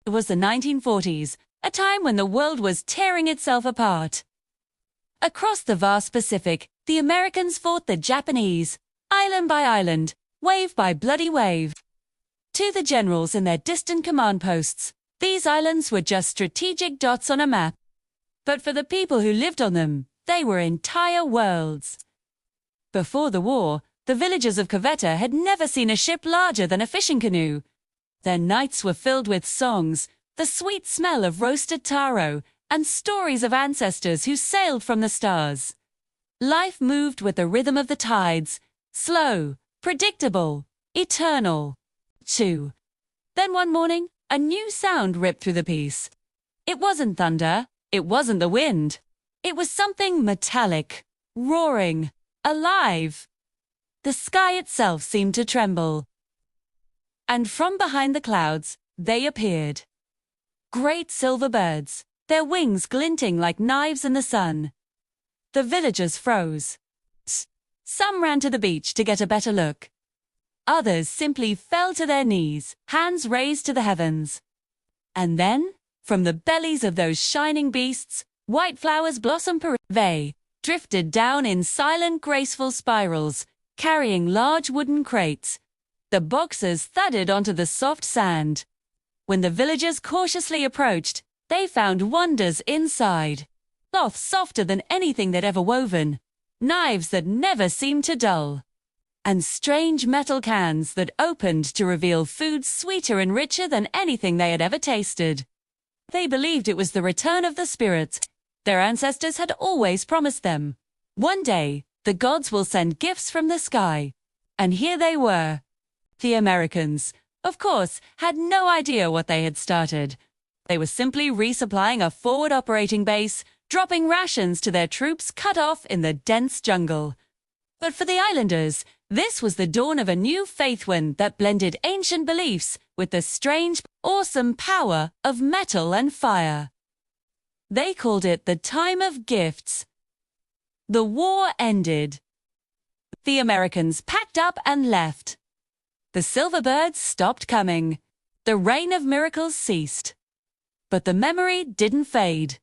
It was the 1940s, a time when the world was tearing itself apart. Across the vast Pacific, the Americans fought the Japanese, island by island, wave by bloody wave. To the generals in their distant command posts, these islands were just strategic dots on a map. But for the people who lived on them, they were entire worlds. Before the war, the villagers of Caveta had never seen a ship larger than a fishing canoe. Their nights were filled with songs, the sweet smell of roasted taro, and stories of ancestors who sailed from the stars. Life moved with the rhythm of the tides, slow, predictable, eternal. 2. Then one morning, a new sound ripped through the peace. It wasn't thunder, it wasn't the wind. It was something metallic, roaring, alive. The sky itself seemed to tremble. And from behind the clouds, they appeared. Great silver birds, their wings glinting like knives in the sun. The villagers froze. Some ran to the beach to get a better look. Others simply fell to their knees, hands raised to the heavens. And then, from the bellies of those shining beasts, white flowers blossomed. They drifted down in silent, graceful spirals, carrying large wooden crates. The boxes thudded onto the soft sand. When the villagers cautiously approached, they found wonders inside. Cloth softer than anything they'd ever woven, knives that never seemed to dull, and strange metal cans that opened to reveal food sweeter and richer than anything they had ever tasted. They believed it was the return of the spirits their ancestors had always promised them. One day, the gods will send gifts from the sky. And here they were. The Americans, of course, had no idea what they had started. They were simply resupplying a forward operating base, dropping rations to their troops cut off in the dense jungle. But for the islanders, this was the dawn of a new faith wind that blended ancient beliefs with the strange, awesome power of metal and fire. They called it the time of gifts. The war ended. The Americans packed up and left. The silver birds stopped coming. The rain of miracles ceased. But the memory didn't fade.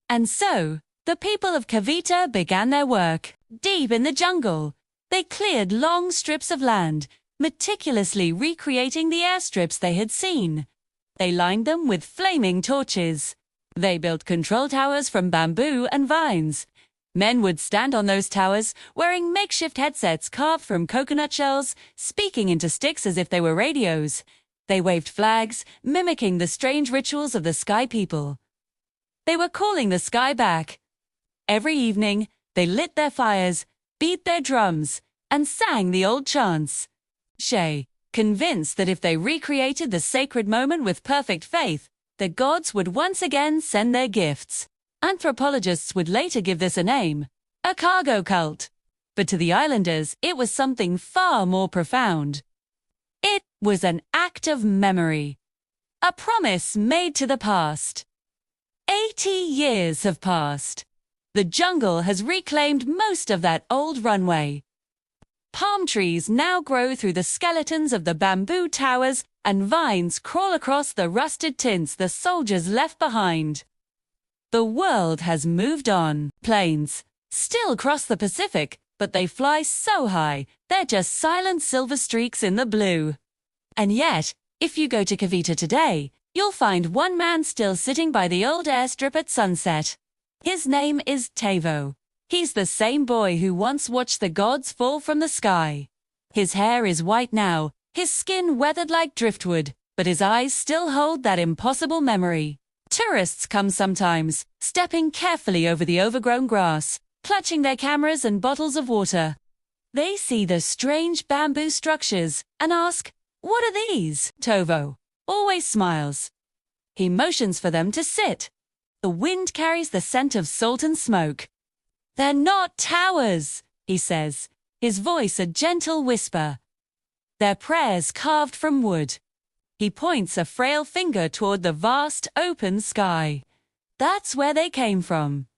And so, the people of Caveta began their work, deep in the jungle. They cleared long strips of land, meticulously recreating the airstrips they had seen. They lined them with flaming torches. They built control towers from bamboo and vines. Men would stand on those towers, wearing makeshift headsets carved from coconut shells, speaking into sticks as if they were radios. They waved flags, mimicking the strange rituals of the sky people. They were calling the sky back. Every evening, they lit their fires, beat their drums, and sang the old chants. Convinced that if they recreated the sacred moment with perfect faith, the gods would once again send their gifts. Anthropologists would later give this a name, a cargo cult. But to the islanders, it was something far more profound. It was an act of memory, a promise made to the past. 80 years have passed. The jungle has reclaimed most of that old runway. Palm trees now grow through the skeletons of the bamboo towers, and vines crawl across the rusted tints the soldiers left behind. The world has moved on. Planes still cross the Pacific, but they fly so high, they're just silent silver streaks in the blue. And yet, if you go to Caveta today, you'll find one man still sitting by the old airstrip at sunset. His name is Tavo. He's the same boy who once watched the gods fall from the sky. His hair is white now, his skin weathered like driftwood, but his eyes still hold that impossible memory. Tourists come sometimes, stepping carefully over the overgrown grass, clutching their cameras and bottles of water. They see the strange bamboo structures and ask, "What are these?" Tovo always smiles. He motions for them to sit. The wind carries the scent of salt and smoke. "They're not towers," he says, his voice a gentle whisper. "They're prayers carved from wood." He points a frail finger toward the vast, open sky. That's where they came from.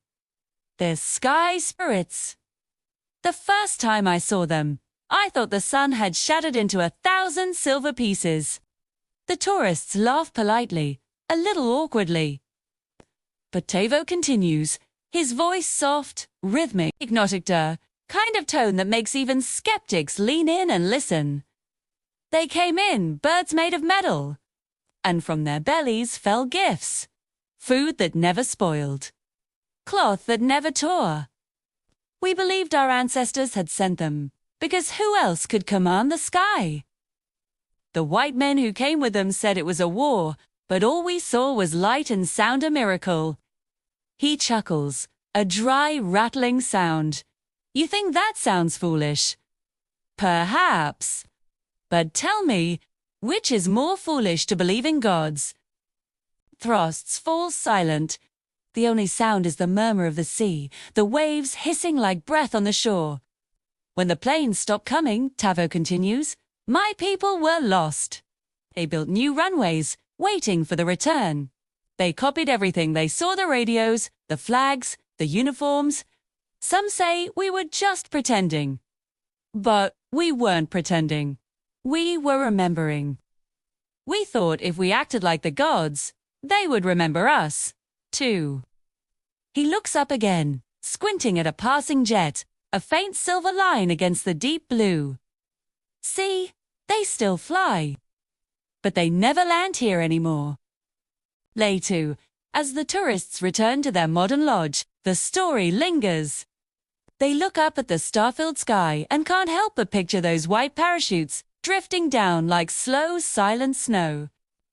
They're sky spirits. The first time I saw them, I thought the sun had shattered into 1,000 silver pieces. The tourists laugh politely, a little awkwardly. But Tavo continues, his voice soft, rhythmic, hypnotic, kind of tone that makes even skeptics lean in and listen. They came in, birds made of metal, and from their bellies fell gifts. Food that never spoiled. Cloth that never tore. We believed our ancestors had sent them, because who else could command the sky? The white men who came with them said it was a war, but all we saw was light and sound a miracle. He chuckles, a dry, rattling sound. You think that sounds foolish? Perhaps. But tell me, which is more foolish to believe in gods? Thrusts falls silent. The only sound is the murmur of the sea, the waves hissing like breath on the shore. When the planes stopped coming, Tavo continues, my people were lost. They built new runways, waiting for the return. They copied everything. They saw the radios, the flags, the uniforms. Some say we were just pretending. But we weren't pretending. We were remembering. We thought if we acted like the gods, they would remember us, too. He looks up again, squinting at a passing jet, a faint silver line against the deep blue. See, they still fly. But they never land here anymore. Later, as the tourists return to their modern lodge, the story lingers. They look up at the star-filled sky and can't help but picture those white parachutes drifting down like slow, silent snow.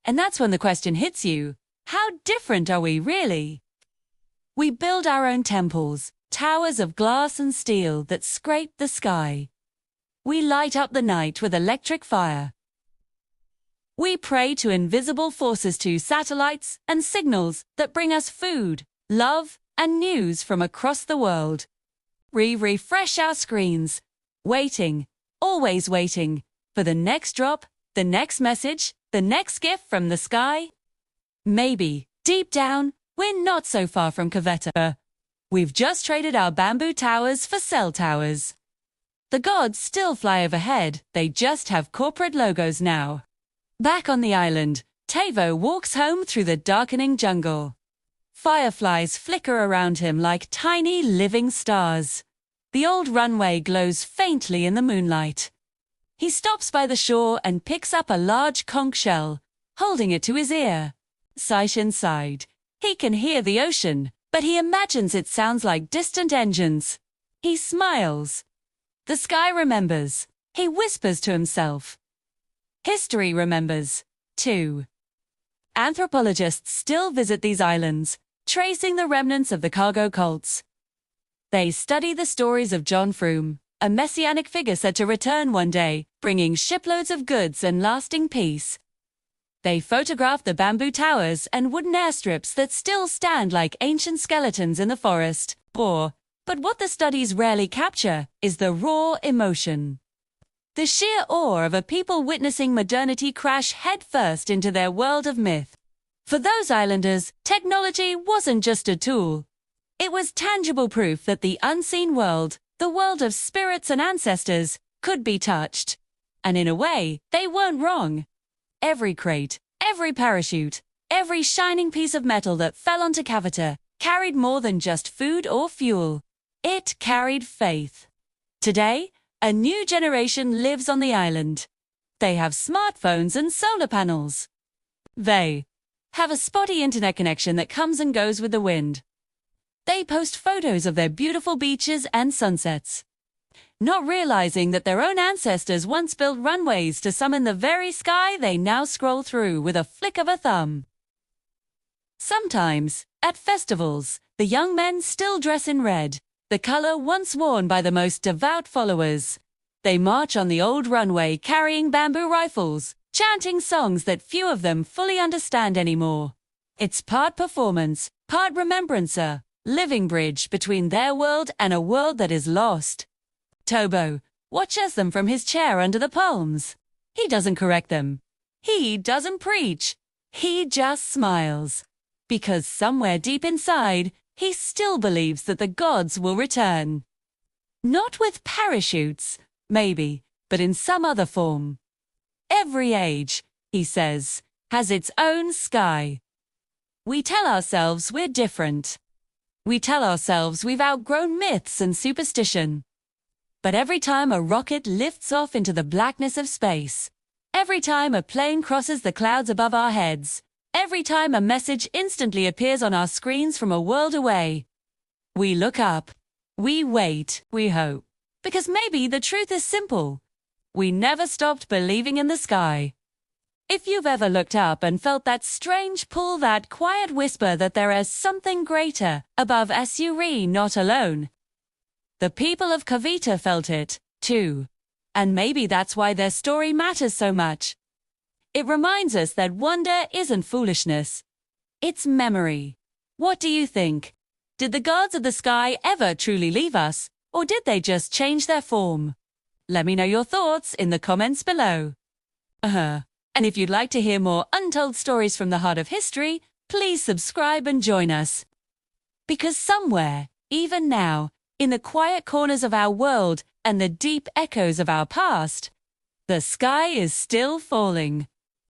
And that's when the question hits you, how different are we really? We build our own temples, towers of glass and steel that scrape the sky. We light up the night with electric fire. We pray to invisible forces, to satellites and signals that bring us food, love, and news from across the world. We refresh our screens, waiting, always waiting, for the next drop, the next message, the next gift from the sky. Maybe, deep down, we're not so far from Kaveta. We've just traded our bamboo towers for cell towers. The gods still fly overhead, they just have corporate logos now. Back on the island, Tavo walks home through the darkening jungle. Fireflies flicker around him like tiny living stars. The old runway glows faintly in the moonlight. He stops by the shore and picks up a large conch shell, holding it to his ear. Sight inside. He can hear the ocean, but he imagines it sounds like distant engines. He smiles. The sky remembers. He whispers to himself. History remembers, too. Anthropologists still visit these islands, tracing the remnants of the cargo cults. They study the stories of John Froome, a messianic figure said to return one day, bringing shiploads of goods and lasting peace. They photograph the bamboo towers and wooden airstrips that still stand like ancient skeletons in the forest. But what the studies rarely capture is the raw emotion. The sheer awe of a people witnessing modernity crash headfirst into their world of myth. For those islanders, technology wasn't just a tool. It was tangible proof that the unseen world, the world of spirits and ancestors, could be touched. And in a way, they weren't wrong. Every crate, every parachute, every shining piece of metal that fell onto Kaveta carried more than just food or fuel. It carried faith. Today, a new generation lives on the island. They have smartphones and solar panels. They have a spotty internet connection that comes and goes with the wind. They post photos of their beautiful beaches and sunsets, not realizing that their own ancestors once built runways to summon the very sky they now scroll through with a flick of a thumb. Sometimes, at festivals, the young men still dress in red, the color once worn by the most devout followers. They march on the old runway carrying bamboo rifles, chanting songs that few of them fully understand anymore. It's part performance, part remembrancer, living bridge between their world and a world that is lost. Tobo watches them from his chair under the palms. He doesn't correct them. He doesn't preach. He just smiles. Because somewhere deep inside, he still believes that the gods will return. Not with parachutes, maybe, but in some other form. Every age, he says, has its own sky. We tell ourselves we're different. We tell ourselves we've outgrown myths and superstition. But every time a rocket lifts off into the blackness of space, every time a plane crosses the clouds above our heads, every time a message instantly appears on our screens from a world away, we look up, we wait, we hope. Because maybe the truth is simple. We never stopped believing in the sky. If you've ever looked up and felt that strange pull, that quiet whisper that there is something greater above us, you're not alone. The people of Kavita felt it, too. And maybe that's why their story matters so much. It reminds us that wonder isn't foolishness. It's memory. What do you think? Did the gods of the sky ever truly leave us, or did they just change their form? Let me know your thoughts in the comments below. And if you'd like to hear more untold stories from the heart of history, please subscribe and join us. Because somewhere, even now, in the quiet corners of our world and the deep echoes of our past, the sky is still falling.